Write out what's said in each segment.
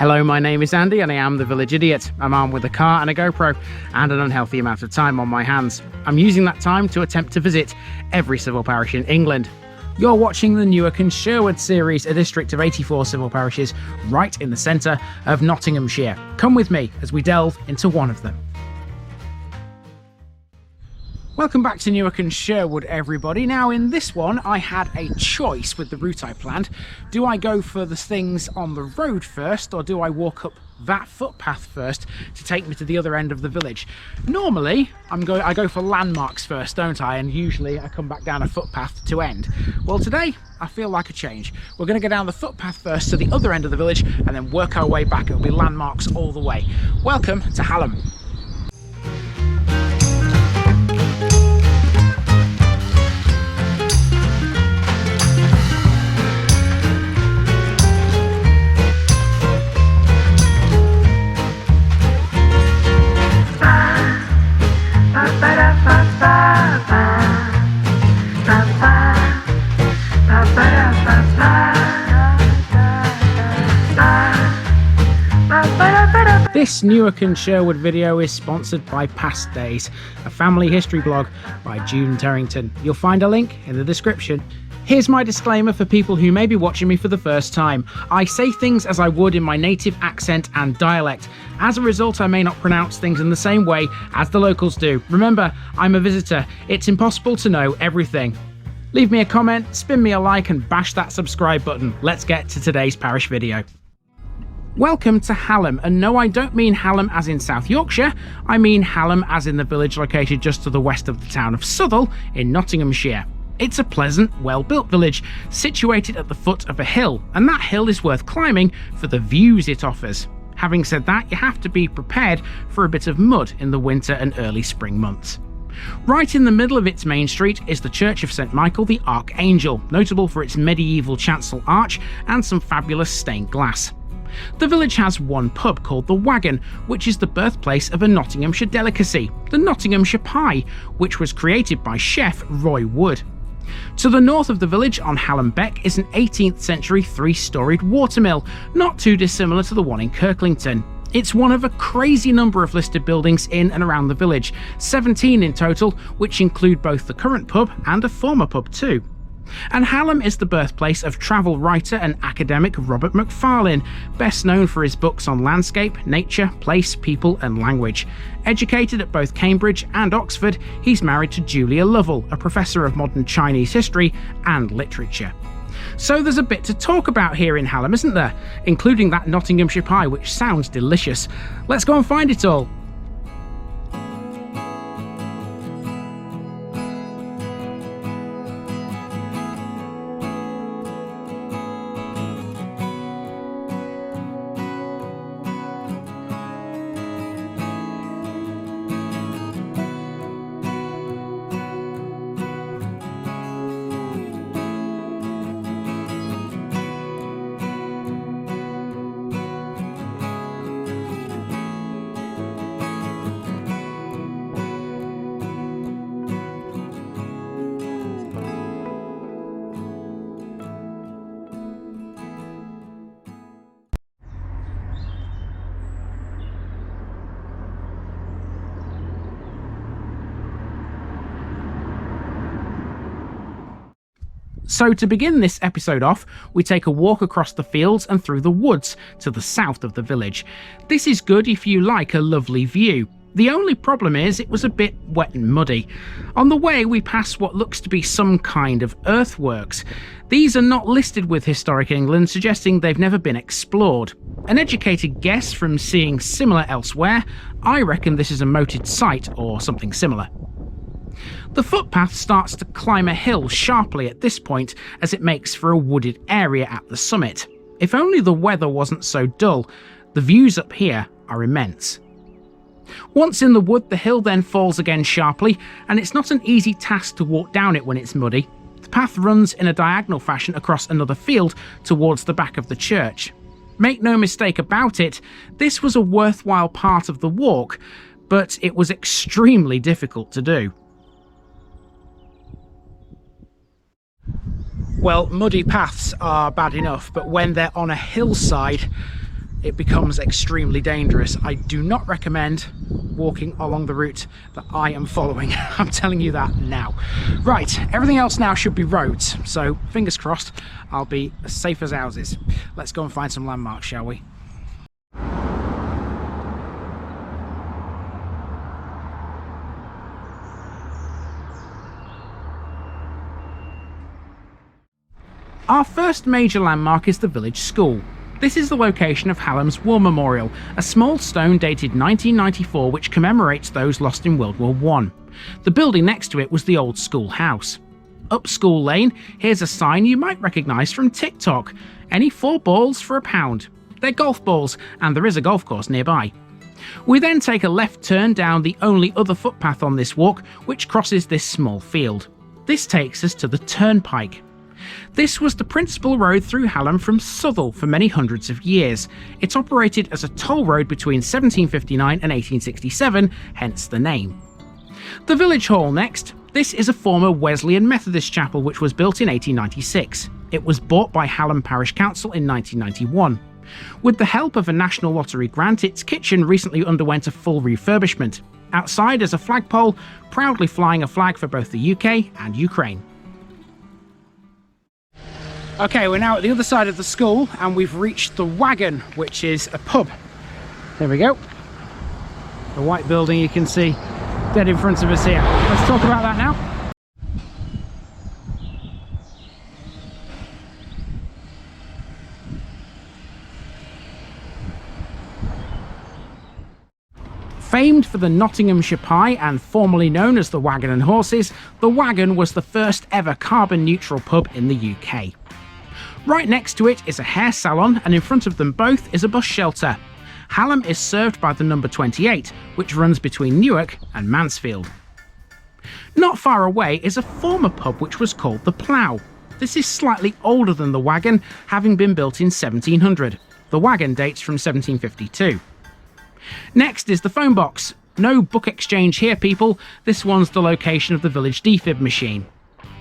Hello, my name is Andy and I am the Village Idiot. I'm armed with a car and a GoPro and an unhealthy amount of time on my hands. I'm using that time to attempt to visit every civil parish in England. You're watching the Newark and Sherwood series, a district of 84 civil parishes right in the centre of Nottinghamshire. Come with me as we delve into one of them. Welcome back to Newark and Sherwood, everybody. Now, in this one, I had a choice with the route I planned. Do I go for the things on the road first, or do I walk up that footpath first to take me to the other end of the village? Normally, I go for landmarks first, don't I? And usually I come back down a footpath to end. Well, today, I feel like a change. We're going to go down the footpath first to the other end of the village and then work our way back. It'll be landmarks all the way. Welcome to Hallam. This Newark and Sherwood video is sponsored by Past Days, a family history blog by June Terrington. You'll find a link in the description. Here's my disclaimer for people who may be watching me for the first time. I say things as I would in my native accent and dialect. As a result, I may not pronounce things in the same way as the locals do. Remember, I'm a visitor. It's impossible to know everything. Leave me a comment, spin me a like, and bash that subscribe button. Let's get to today's parish video. Welcome to Hallam, and no, I don't mean Hallam as in South Yorkshire, I mean Hallam as in the village located just to the west of the town of Southwell in Nottinghamshire. It's a pleasant, well-built village, situated at the foot of a hill, and that hill is worth climbing for the views it offers. Having said that, you have to be prepared for a bit of mud in the winter and early spring months. Right in the middle of its main street is the church of St Michael the Archangel, notable for its medieval chancel arch and some fabulous stained glass. The village has one pub called the Waggon, which is the birthplace of a Nottinghamshire delicacy, the Nottinghamshire Pie, which was created by chef Roy Wood. To the north of the village on Halam Beck is an 18th century three-storied watermill, not too dissimilar to the one in Kirklington. It's one of a crazy number of listed buildings in and around the village, 17 in total, which include both the current pub and a former pub too. And Hallam is the birthplace of travel writer and academic Robert Macfarlane, best known for his books on landscape, nature, place, people and language. Educated at both Cambridge and Oxford, he's married to Julia Lovell, a professor of modern Chinese history and literature. So there's a bit to talk about here in Hallam, isn't there? Including that Nottinghamshire pie, which sounds delicious. Let's go and find it all. So to begin this episode off, we take a walk across the fields and through the woods to the south of the village. This is good if you like a lovely view. The only problem is it was a bit wet and muddy. On the way we pass what looks to be some kind of earthworks. These are not listed with Historic England, suggesting they've never been explored. An educated guess from seeing similar elsewhere, I reckon this is a moated site or something similar. The footpath starts to climb a hill sharply at this point as it makes for a wooded area at the summit. If only the weather wasn't so dull, the views up here are immense. Once in the wood, the hill then falls again sharply, and it's not an easy task to walk down it when it's muddy. The path runs in a diagonal fashion across another field towards the back of the church. Make no mistake about it, this was a worthwhile part of the walk, but it was extremely difficult to do. Well, muddy paths are bad enough, but when they're on a hillside, it becomes extremely dangerous. I do not recommend walking along the route that I am following. I'm telling you that now. Right, everything else now should be roads, so fingers crossed I'll be as safe as houses. Let's go and find some landmarks, shall we? Our first major landmark is the village school. This is the location of Hallam's War Memorial, a small stone dated 1994 which commemorates those lost in World War I. The building next to it was the old schoolhouse. Up School Lane, here's a sign you might recognise from TikTok. Any 4 balls for £1. They're golf balls, and there is a golf course nearby. We then take a left turn down the only other footpath on this walk, which crosses this small field. This takes us to the Turnpike. This was the principal road through Hallam from Southwell for many hundreds of years. It operated as a toll road between 1759 and 1867, hence the name. The village hall next. This is a former Wesleyan Methodist chapel which was built in 1896. It was bought by Halam Parish Council in 1991. With the help of a National Lottery grant, its kitchen recently underwent a full refurbishment. Outside is a flagpole, proudly flying a flag for both the UK and Ukraine. Okay, we're now at the other side of the school and we've reached the Waggon, which is a pub. There we go. The white building you can see dead in front of us here. Let's talk about that now. Famed for the Nottinghamshire Pie and formerly known as the Waggon and Horses, the Waggon was the first ever carbon neutral pub in the UK. Right next to it is a hair salon, and in front of them both is a bus shelter. Hallam is served by the number 28, which runs between Newark and Mansfield. Not far away is a former pub which was called the Plough. This is slightly older than the Waggon, having been built in 1700. The Waggon dates from 1752. Next is the phone box. No book exchange here, people. This one's the location of the village defib machine.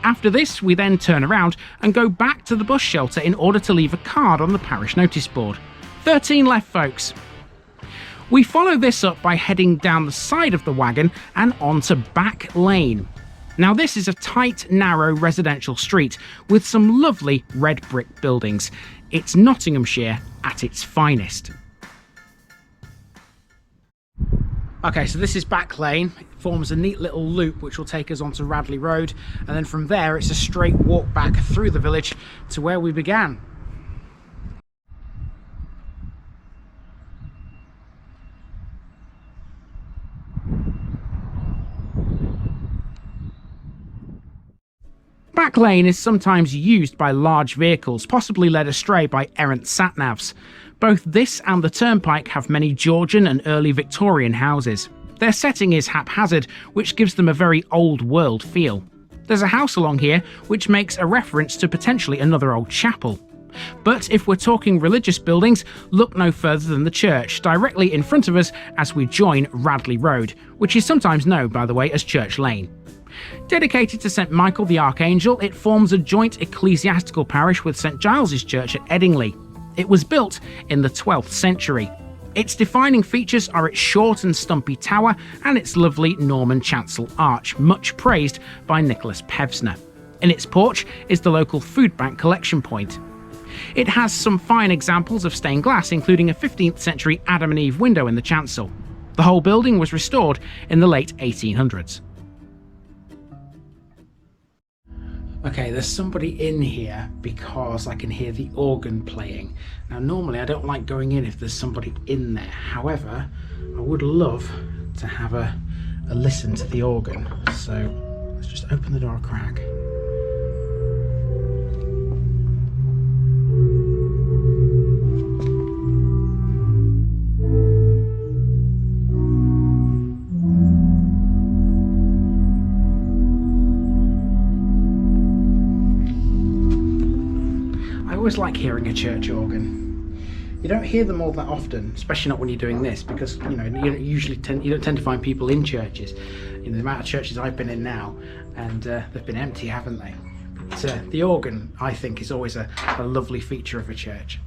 After this, we then turn around and go back to the bus shelter in order to leave a card on the parish notice board. 13 left, folks. We follow this up by heading down the side of the Waggon and onto Back Lane. Now this is a tight, narrow residential street with some lovely red brick buildings. It's Nottinghamshire at its finest. Okay, so this is Back Lane. It forms a neat little loop which will take us onto Radley Road, and then from there it's a straight walk back through the village to where we began. Back Lane is sometimes used by large vehicles, possibly led astray by errant sat-navs. Both this and the Turnpike have many Georgian and early Victorian houses. Their setting is haphazard, which gives them a very old world feel. There's a house along here which makes a reference to potentially another old chapel. But if we're talking religious buildings, look no further than the church, directly in front of us as we join Radley Road, which is sometimes known, by the way, as Church Lane. Dedicated to St Michael the Archangel, it forms a joint ecclesiastical parish with St Giles's Church at Eddingley. It was built in the 12th century. Its defining features are its short and stumpy tower and its lovely Norman chancel arch, much praised by Nicholas Pevsner. In its porch is the local food bank collection point. It has some fine examples of stained glass, including a 15th century Adam and Eve window in the chancel. The whole building was restored in the late 1800s. Okay, there's somebody in here because I can hear the organ playing. Now normally I don't like going in if there's somebody in there. However, I would love to have a listen to the organ. So let's just open the door a crack. I always like hearing a church organ. You don't hear them all that often, especially not when you're doing this, because you don't tend to find people in churches. You know, the amount of churches I've been in now, and they've been empty, haven't they? But the organ, I think, is always a lovely feature of a church.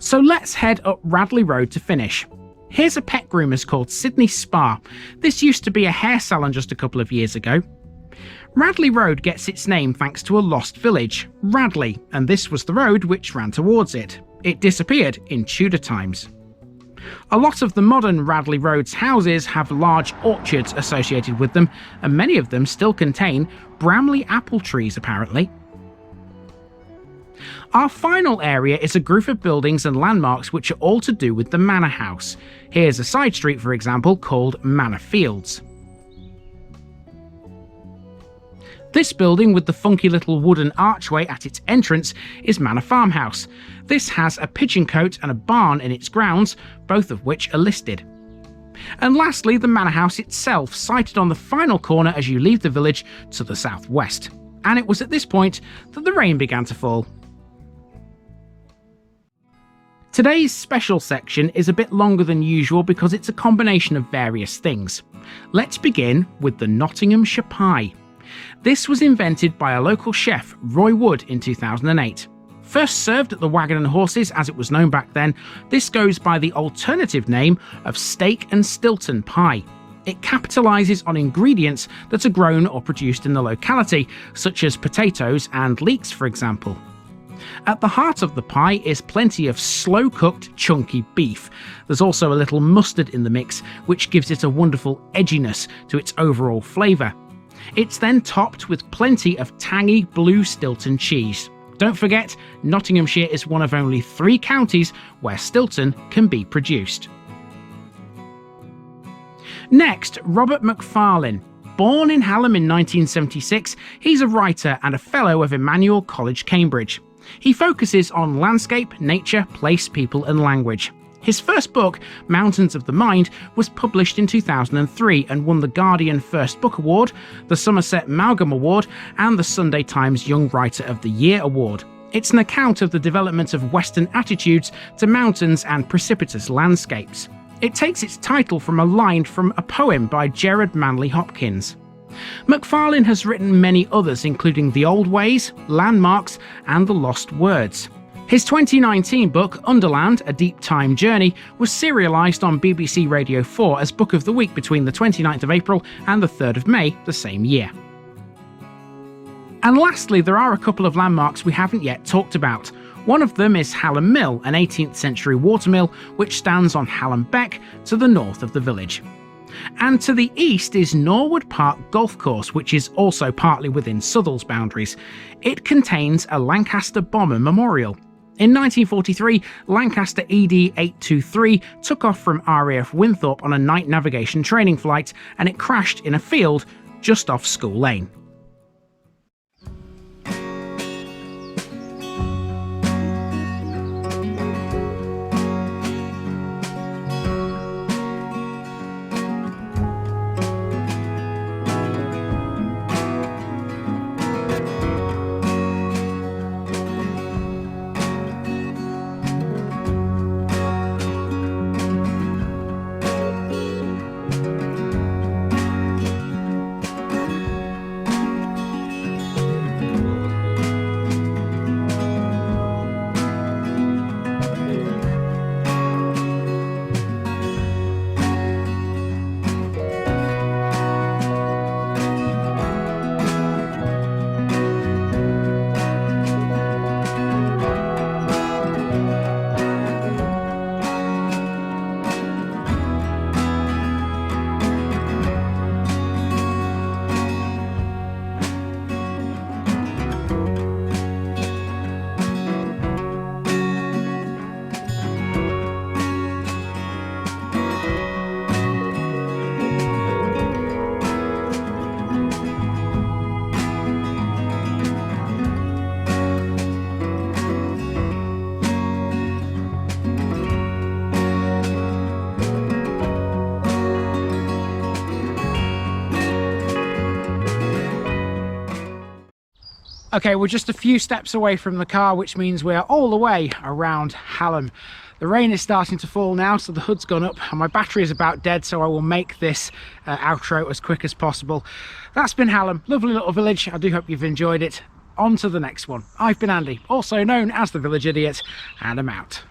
So let's head up Radley Road to finish. Here's a pet groomer's called Sydney Spa. This used to be a hair salon just a couple of years ago. Radley Road gets its name thanks to a lost village, Radley, and this was the road which ran towards it. It disappeared in Tudor times. A lot of the modern Radley Road's houses have large orchards associated with them, and many of them still contain Bramley apple trees apparently. Our final area is a group of buildings and landmarks which are all to do with the Manor House. Here's a side street, for example, called Manor Fields. This building with the funky little wooden archway at its entrance is Manor Farmhouse. This has a pigeon cote and a barn in its grounds, both of which are listed. And lastly, the Manor House itself, sited on the final corner as you leave the village to the southwest. And it was at this point that the rain began to fall. Today's special section is a bit longer than usual because it's a combination of various things. Let's begin with the Nottinghamshire Pie. This was invented by a local chef, Roy Wood, in 2008. First served at the Waggon and Horses, as it was known back then, this goes by the alternative name of steak and Stilton pie. It capitalises on ingredients that are grown or produced in the locality, such as potatoes and leeks, for example. At the heart of the pie is plenty of slow-cooked, chunky beef. There's also a little mustard in the mix, which gives it a wonderful edginess to its overall flavour. It's then topped with plenty of tangy blue Stilton cheese. Don't forget, Nottinghamshire is one of only 3 counties where Stilton can be produced. Next, Robert Macfarlane. Born in Hallam in 1976, he's a writer and a Fellow of Emmanuel College, Cambridge. He focuses on landscape, nature, place, people and language. His first book, Mountains of the Mind, was published in 2003 and won the Guardian First Book Award, the Somerset Maugham Award and the Sunday Times Young Writer of the Year Award. It's an account of the development of Western attitudes to mountains and precipitous landscapes. It takes its title from a line from a poem by Gerard Manley Hopkins. Macfarlane has written many others, including The Old Ways, Landmarks and The Lost Words. His 2019 book, Underland, A Deep Time Journey, was serialised on BBC Radio 4 as Book of the Week between the 29th of April and the 3rd of May the same year. And lastly, there are a couple of landmarks we haven't yet talked about. One of them is Hallam Mill, an 18th century watermill which stands on Halam Beck to the north of the village. And to the east is Norwood Park Golf Course, which is also partly within Southwell's boundaries. It contains a Lancaster bomber memorial. In 1943, Lancaster ED-823 took off from RAF Winthorpe on a night navigation training flight, and it crashed in a field just off School Lane. Okay, we're just a few steps away from the car, which means we're all the way around Hallam. The rain is starting to fall now, so the hood's gone up and my battery is about dead, so I will make this outro as quick as possible. That's been Hallam, lovely little village. I do hope you've enjoyed it. On to the next one. I've been Andy, also known as the Village Idiot, and I'm out.